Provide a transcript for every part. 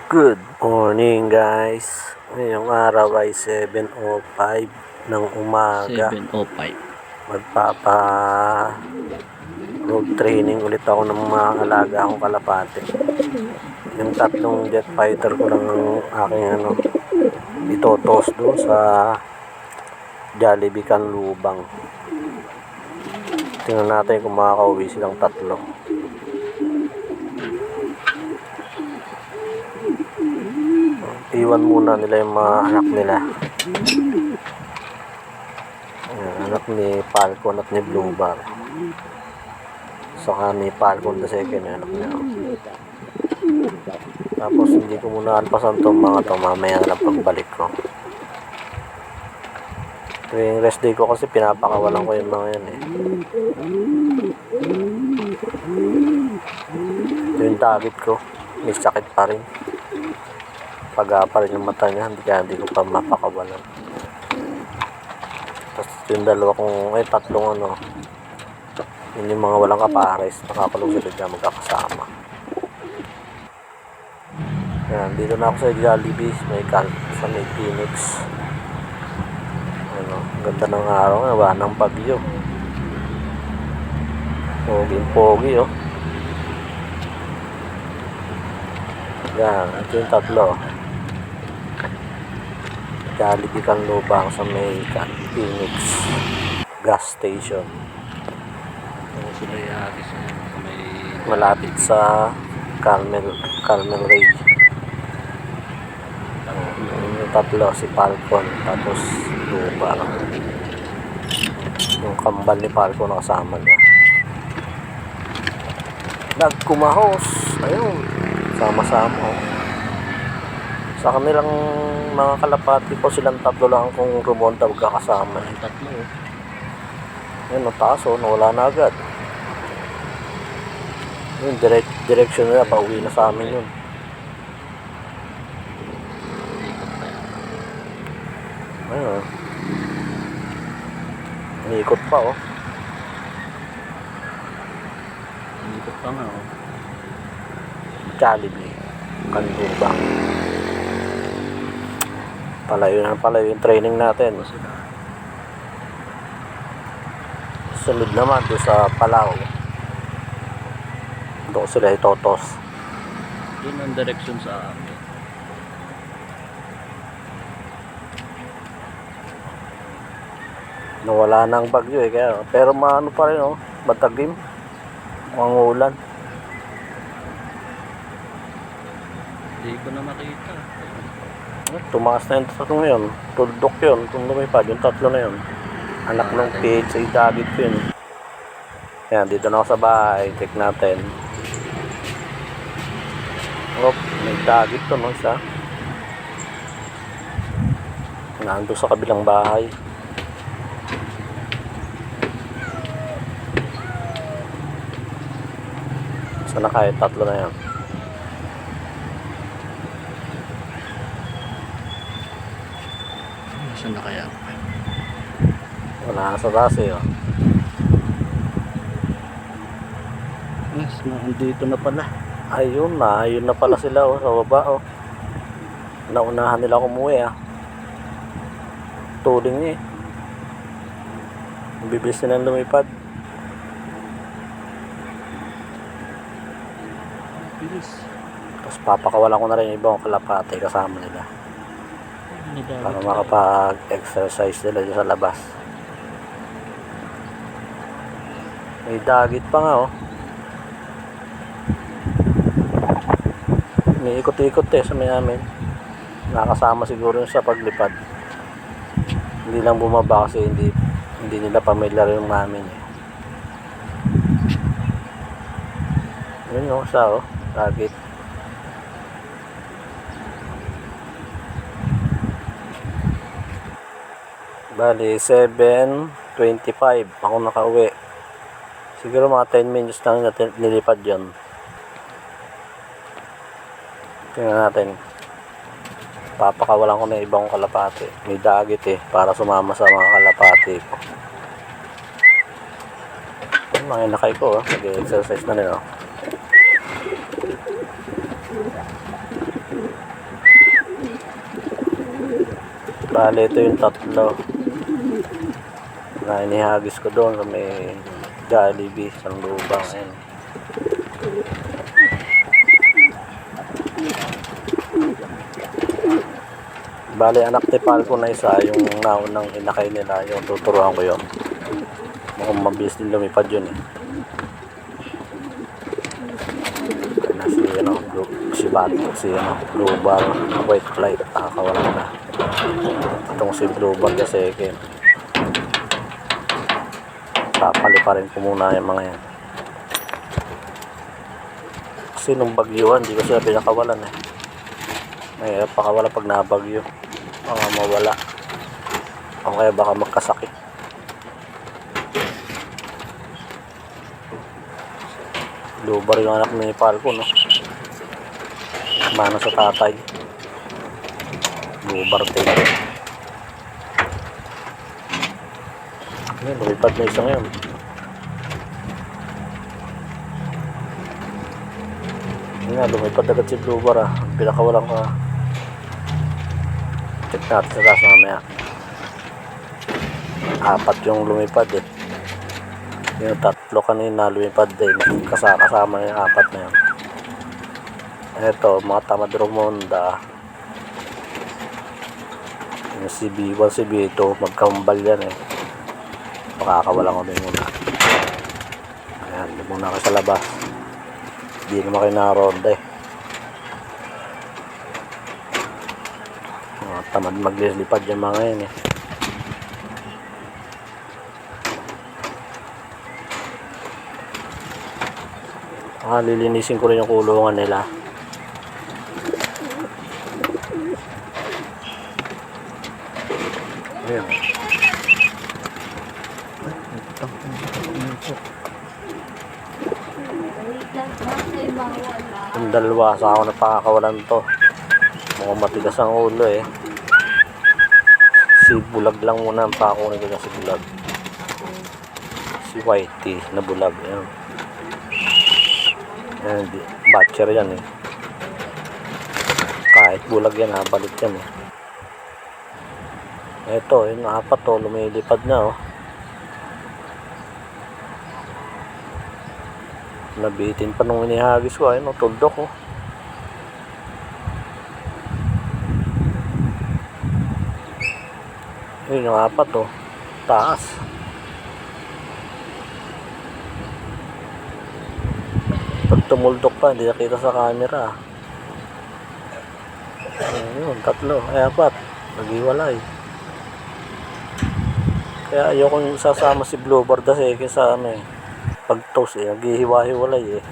Good morning guys. Ngayong araw ay 7:05 ng umaga. 7:05. Magpapa road training ulit ako ng mga alaga akong kalapate. Yung tatlong jet fighter ko lang ng aking itotos doon sa Jollibee Canlubang. Tingnan natin kung makakauwi silang tatlo. Iwan muna nila yung mga anak nila. Anak ni Falcon at ni Blue Bar. Saka ni Falcon the second, anak niya. Tapos hindi ko muna alpasan itong mga ito, mamaya na lang pagbalik ko. Tuwing rest day ko kasi pinapakawalan ko yung mga yan eh. Ito yung target ko, may sakit pa rin. Pag-apa rin yung mata niya, hindi ko pa mapakawalan. Tapos yung dalawa kong, tatlong yun yung mga walang kapares, nakakulong sila dyan magkakasama. Yan, dito na ako sa Jollibee, sa may Phoenix. Ganda ng araw, wala ng bagyo. Pogi oh. Yan, ito yung tatlo. Jollibee Canlubang sa may Phoenix gas station. Malapit sa Carmel Ray. Yung tatlo, si Falcon, tapos Blue Bar. Yung kambal ni Falcon nakasama niya. Nagkumahos. Ayun, sama-sama. Sa kanilang mga kalapati ko, silang tatlo lang kung rumonta magkakasama. Tatlo. Yun, taas nawala na agad. Yun, direction nila, pauwi na sa amin yun. Ayun. Iikot pa Iikot pa nga Jollibee Canlubang. Palayo yung training natin. Sunod naman doon sa Palau. Doon sila itotos. Doon ang direction sa amin. Nawala na ang bagyo kaya, pero maano pa rin matagim. Mukhang ulan. Hindi ko na makita. Tumaas na yung tatlo ngayon. Tuldok yun. Kung lumipad, yung tatlo na yun. Anak ng PHA David ko yun. Yan, dito na ako sa bahay. Check natin. May David to, isa. Nandun sa kabilang bahay. Sana kahit tatlo na yan. Saan na kaya? Wala na sa taas Yes, nandito na pala. Ayun na pala sila sa baba Naunahan nila umuwi Tuling niya Bibilis nilang lumipad. Bilis. Tapos papakawalan ko na rin yung ibang kalapate kasama nila. Para makapag-exercise nila dyan sa labas. May dagit pa nga may ikot-ikot sa may amin. Nakasama siguro sa paglipad. Hindi lang bumaba kasi hindi nila pamilyar yung mamin yun siya dagit. Bali 7:25 ako nakauwi. Siguro mga 10 minutes lang natin nilipad yun. Tingnan natin. Papakawalan ko na ibang kalapati. May dagit para sumama sa mga kalapati ko. Mga inakay ko nag-exercise na rin Bale, ito yung tatlo na inihagis ko doon sa may Jollibee sa lubang. Ayan. Bale, anak ni Falco na isa, yung naunang inakay nila, yung tuturuan ko yun. Mukhang mabilis din lumipad yun eh. Na si, si Batok, si, Blue Bar, White Flight, nakakawala na. Itong si Blue Bar kasi, papali pa rin ko muna yung mga yan. Kasi nung bagyuhan, hindi ko sila pinakawalan eh. Mahirap pakawala pag nabagyo. Baka mawala. O kaya baka magkasakit. Lubar yung anak ni Falco, no? Mana sa tatay. Lubar tayo. Ayan, lumipad na isa ngayon. Ayan nga, lumipad agad si Blue Bar ah. Pinakawalan ka. Check natin sa taas mamaya. 4 yung lumipad eh. Yung 3 kanina lumipad din. Kasama yung 4 na yun. Ito, mga Tamad Romonda. Yung si B1, si B2, magkambal yan eh. Makakawalan ko din muna. Ayan, di muna ako sa labas. Hindi naman kayo nakaronda eh. Tamad maglilipad yung mga yun eh. Lilinisin ko rin yung kulungan nila. Ayan. Yung dalawa sa ako napakakawalan to. Mukhang matigas ang ulo eh. Si Bulag lang muna ang pakunin ko na si Bulag. Si Whitey na Bulag. Ayan. Ayan, batcher yan eh. Kahit Bulag yan ha, balik yan eh. Ito, yung 4 to, lumilipad na oh. Nabitin pa nung inihagis ko, ayun, tuldok oh. Yun yung 4 to, taas. Pag tumuldok pa, hindi nakita sa camera. Ayun, 3, ay 4, naghiwalay. Kaya ayokong sasama si Bluebird kasi sa ano eh. Pag toast eh, naghihiwa-hiwalay eh.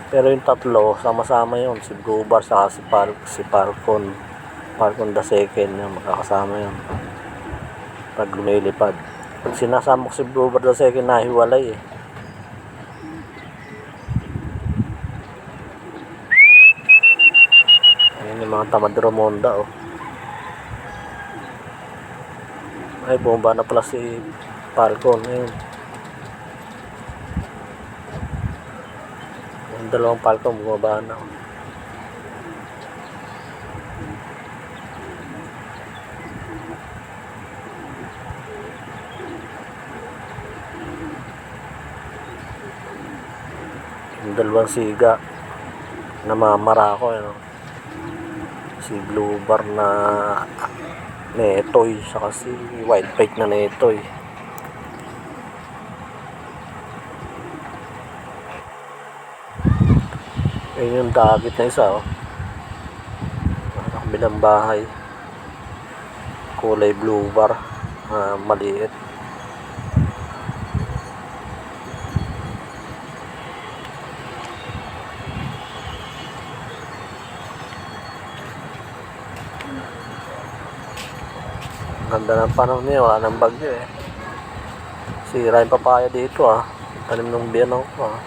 Pero yung 3, sama-sama yun. Si Bluebird saka si Falcon the second yun, magkakasama yun. Pag lumilipad. Pag sinasama ko si Bluebird the second, nahiwalay eh. Ayan yung mga Tamad Romonda oh. Ay, bumaba na pala si Falcon. Ayun. Yung 2 Falcon bumaba na. Yung 2 siga namamara ako yun. Si Blue Bar na Netoy saka si White Flight na Netoy. Ayun yung dagit na isa oh. Sa kabilang bahay. Kulay Blue Bar, maliit. Ganda ng panahon niya, wala nang bagyo eh. Sira yung papaya dito ah. Tanim ng biyano ko ah.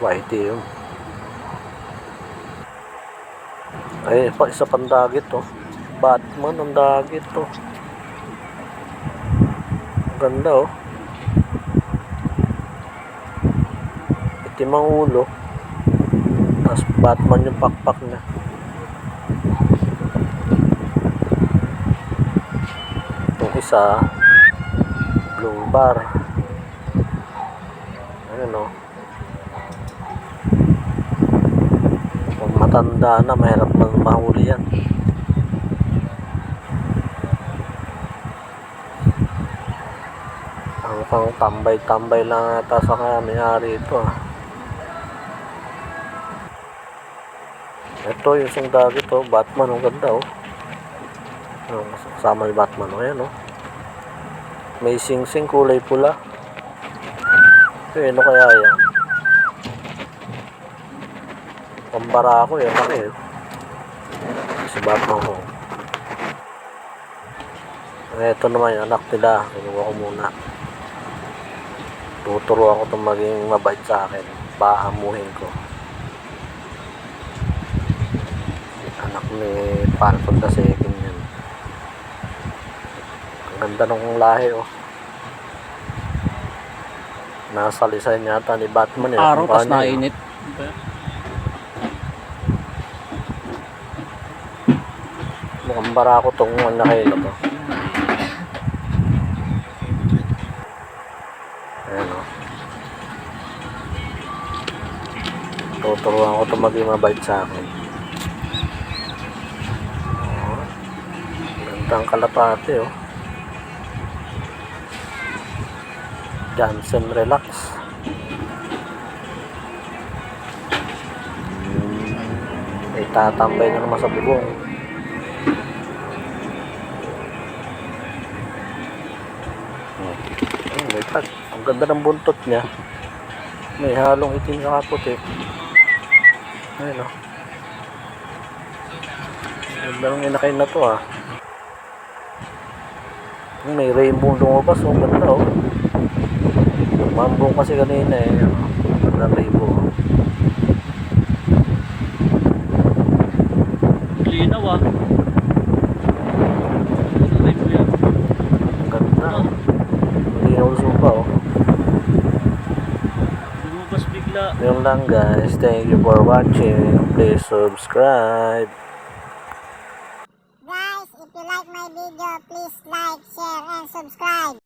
Whitey yun. Ay, isa pang dagit oh. Batman ang dagit oh. Ganda oh. itim ang ulo. Tapos Batman yung pakpak niya. Yung isa, blue bar. Ayun o. Kung matanda na, mahirap mahuli yan. Ang mukhang tambay-tambay lang ata sa may-ari ito ah. Ito yung isang dagit oh, Batman, ang ganda oh. Kasama yung Batman oh, ayan oh. May sing-sing kulay pula. Ano kaya yan? Pambara ako yan, laki oh. Si Batman oh. Ito naman yung anak nila, kinuha ko muna. Tuturuan ko itong maging mabait sa akin. Paamuhin ko. Anak ni Falcon the Second yun. Ang ganda ng lahi oh. Nasa lisan yata ni Batman eh. Araw, tas nainit. Mukhang bara ko itong nakay na to. Ayan o. Tuturuan ko itong maging mabait sa akin. Ganda ang kalapate o. Johnson Relax. May tatambay na naman sa bubong. May tag. Ang ganda ng buntot niya. May halong itim sa kaputi. Ayun o. Ganda ng inakay na to ah. May rainbow lumabas o. Ganda o. Mambong kasi kanina eh. Ganda rainbow. Linaw ah. Rainbow yan. Ganda o. Sumpa oh. Lumabas bigla. Yun lang guys. Thank you for watching. Please subscribe. Guys, if you like my video, please like, share, and subscribe.